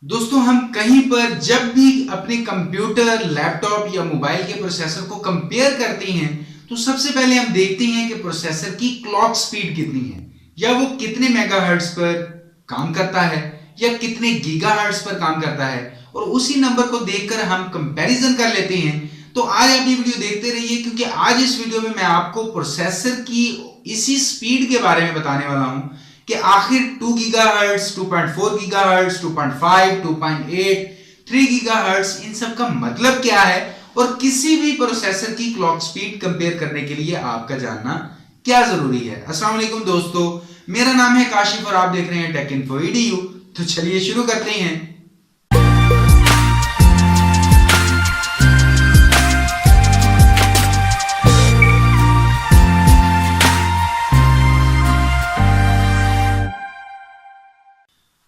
दोस्तों हम कहीं पर जब भी अपने कंप्यूटर, लैपटॉप या मोबाइल के प्रोसेसर को कंपेयर करते हैं तो सबसे पहले हम देखते हैं कि प्रोसेसर की क्लॉक स्पीड कितनी है या वो कितने मेगाहर्ट्ज पर काम करता है या कितने गीगाहर्ट्ज पर काम करता है और उसी नंबर को देखकर हम कंपैरिजन कर लेते हैं। तो आज आप ये वीडियो देखते रहिए क्योंकि आज इस वीडियो में मैं आपको प्रोसेसर की इसी स्पीड के बारे में बताने वाला हूं कि आखिर 2 गीगाहर्ट्ज, 2.4 गीगाहर्ट्ज, 2.5, 2.8, 3 गीगाहर्ट्ज इन सब का मतलब क्या है और किसी भी प्रोसेसर की क्लॉक स्पीड कंपेयर करने के लिए आपका जानना क्या जरूरी है। अस्सलाम वालेकुम दोस्तों, मेरा नाम है काशिफ और आप देख रहे हैं टेक इन्फो ईडीयू। तो चलिए शुरू करते हैं।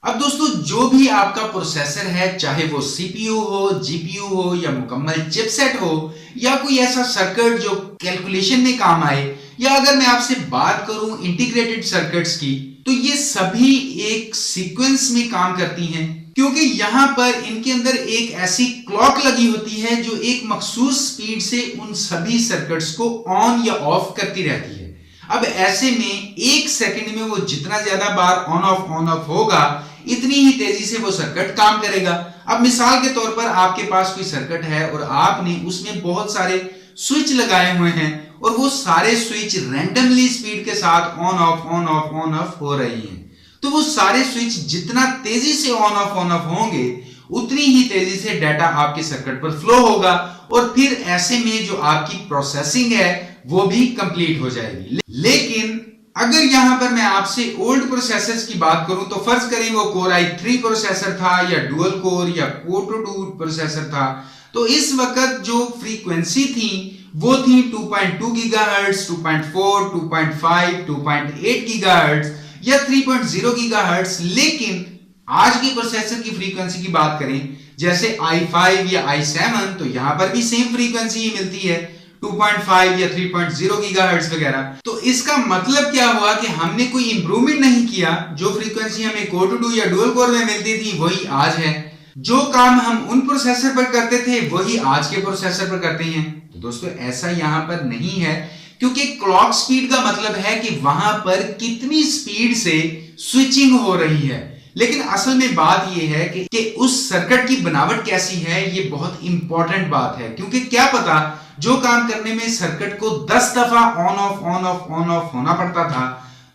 अब दोस्तों जो भी आपका प्रोसेसर है, चाहे वो सीपीयू हो, जीपीयू हो या मुकम्मल चिपसेट हो या कोई ऐसा सर्किट जो कैलकुलेशन में काम आए, या अगर मैं आपसे बात करूं इंटीग्रेटेड सर्किट्स की, तो ये सभी एक सीक्वेंस में काम करती हैं क्योंकि यहां पर इनके अंदर एक ऐसी क्लॉक लगी होती है जो एक मखसूस स्पीड से उन सभी सर्किट्स को ऑन या ऑफ करती रहती है। अब ऐसे में एक सेकंड में वो जितना ज्यादा बार ऑन ऑफ होगा इतनी ही तेजी से वो सर्किट काम करेगा। अब मिसाल के तौर पर आपके पास कोई सर्किट है और आपने उसमें बहुत सारे स्विच लगाए हुए हैं और वो सारे स्विच रैंडमली स्पीड के साथ ऑन ऑफ हो रही हैं। तो वो सारे स्विच जितना तेजी से ऑन ऑफ होंगे उतनी ही तेजी से डाटा आपके सर्किट पर फ्लो होगा और फिर ऐसे में जो आपकी प्रोसेसिंग है वो भी कंप्लीट हो जाएगी। लेकिन अगर यहां पर मैं आपसे ओल्ड प्रोसेसर्स की बात करूं तो फर्ज करें वो कोर i3 प्रोसेसर था या डुअल कोर या कोर टू 2 प्रोसेसर था, तो इस वक्त जो फ्रीक्वेंसी थी वो थी 2.2 गीगाहर्ट्ज, 2.4, 2.5, 2.8 गीगाहर्ट्ज या 3.0 गीगाहर्ट्ज। लेकिन आज की प्रोसेसर की फ्रीक्वेंसी की बात करें जैसे i5 या i7 तो यहां पर भी सेम फ्रीक्वेंसी ही मिलती है 2.5 या 3.0 गीगाहर्ट्ज वगैरह। तो इसका मतलब क्या हुआ कि हमने कोई इंप्रूवमेंट नहीं किया। जो फ्रीक्वेंसी हमें कोर टू 2 या डुअल कोर में मिलती थी वही आज है। जो काम हम उन प्रोसेसर पर करते थे वही आज के प्रोसेसर पर करते हैं। तो दोस्तों ऐसा यहां पर नहीं है क्योंकि क्लॉक स्पीड का मतलब है कि वहां पर कितनी स्पीड से स्विचिंग हो रही है। लेकिन असल में बात यह है कि उस सर्किट की बनावट कैसी है, ये बहुत इंपॉर्टेंट बात है क्योंकि क्या पता जो काम करने में सर्किट को 10 दफा ऑन ऑफ होना पड़ता था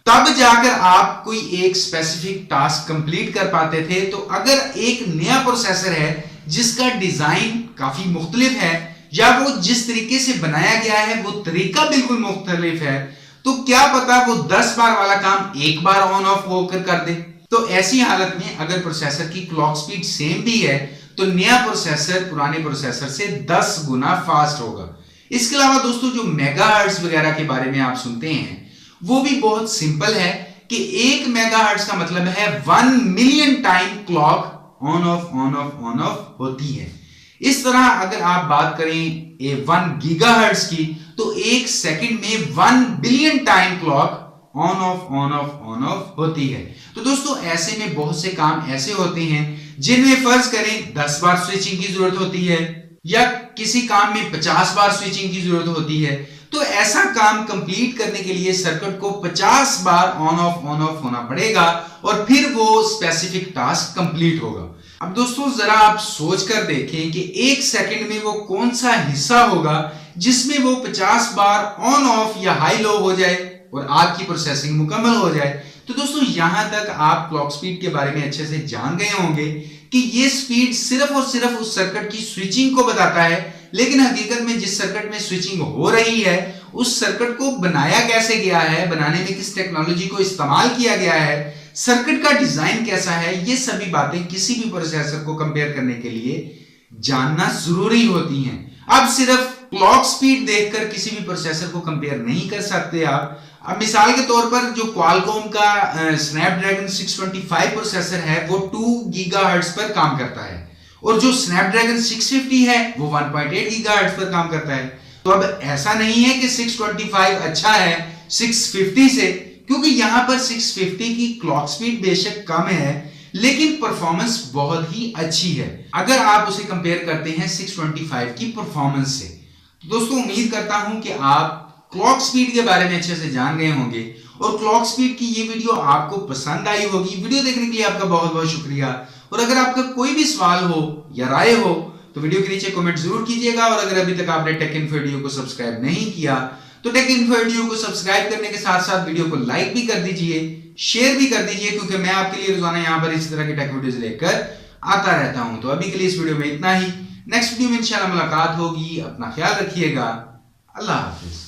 तब जाकर आप कोई एक स्पेसिफिक टास्क कंप्लीट कर पाते थे। तो अगर एक नया प्रोसेसर है जिसका डिजाइन काफी मुख्तलिफ है या वो जिस तरीके से बनाया गया है वो तरीका बिल्कुल मुख्तलिफ है, तो क्या पता वो 10 बार वाला काम एक बार ऑन ऑफ होकर कर दे। तो ऐसी हालत में अगर प्रोसेसर की क्लॉक स्पीड सेम भी है तो नया प्रोसेसर पुराने प्रोसेसर से 10 गुना फास्ट होगा। इसके अलावा दोस्तों जो मेगाहर्ट्ज वगैरह के बारे में आप सुनते हैं वो भी बहुत सिंपल है कि 1 मेगाहर्ट्ज का मतलब है 1 million time clock on off होती है। इस तरह अगर आप बात करें 1 गीगाहर्ट्ज की तो एक सेकंड में 1 billion time clock on off होती है। तो दोस्तों ऐसे में बहुत से काम ऐसे होते हैं जिनमें फर्ज करें 10 बार स्विचिंग की जरूरत होती है या किसी काम में 50 बार स्विचिंग की जरूरत होती है। तो ऐसा काम कंप्लीट करने के लिए सर्किट को 50 बार ऑन ऑफ होना पड़ेगा और फिर वो स्पेसिफिक टास्क कंप्लीट होगा। अब दोस्तों जरा आप सोच कर देखें कि एक सेकंड में वो कौन सा हिस्सा होगा जिसमें वो 50 बार ऑन ऑफ या हाई लो हो जाए और आपकी प्रोसेसिंग मुकम्मल हो जाए। तो दोस्तों यहां तक आप क्लॉक स्पीड के बारे में अच्छे से जान गए होंगे कि ये स्पीड सिर्फ और सिर्फ उस सर्किट की स्विचिंग को बताता है, लेकिन हकीकत में जिस सर्किट में स्विचिंग हो रही है उस सर्किट को बनाया कैसे गया है, बनाने में किस टेक्नोलॉजी को इस्तेमाल किया गया है, सर्किट का डिजाइन कैसा है, ये सभी बातें किसी भी प्रोसेसर को कंपेयर करने के लिए जानना जरूरी होती हैं। अब सिर्फ क्लॉक स्पीड देखकर किसी भी प्रोसेसर को कंपेयर नहीं कर सकते आप। अब मिसाल के तौर पर जो क्वालकॉम का स्नैपड्रैगन 625 प्रोसेसर है वो 2 गीगाहर्ट्ज पर काम करता है और जो स्नैपड्रैगन 650 है वो 1.8 गीगाहर्ट्ज पर काम करता है। तो अब ऐसा नहीं है कि 625 अच्छा है 650 से, क्योंकि यहां पर 650 की क्लॉक स्पीड बेशक कम है लेकिन परफॉर्मेंस बहुत ही अच्छी है अगर आप उसे कंपेयर करते हैं 625 की परफॉर्मेंस से। तो दोस्तों उम्मीद करता हूं कि आप क्लॉक स्पीड के बारे में अच्छे से जान गए होंगे और क्लॉक स्पीड की ये वीडियो आपको पसंद आई होगी। वीडियो देखने के लिए आपका बहुत बहुत शुक्रिया। और अगर आपका कोई भी सवाल हो या राय हो तो वीडियो के नीचे कमेंट जरूर कीजिएगा। और अगर अभी तक आपने टेक इन्फो एडुयो को सब्सक्राइब नहीं किया तो टेक इन्फो एडुयो को सब्सक्राइब करने के साथ साथ वीडियो को लाइक भी कर दीजिए, शेयर भी कर दीजिए, क्योंकि मैं आपके लिए रोजाना यहाँ पर इसी तरह की टेक वीडियोस लेकर आता रहता हूं। तो अभी के लिए इस वीडियो में इतना ही। नेक्स्ट वीडियो में इंशाल्लाह मुलाकात होगी। अपना ख्याल रखिएगा। अल्लाह हाफिज।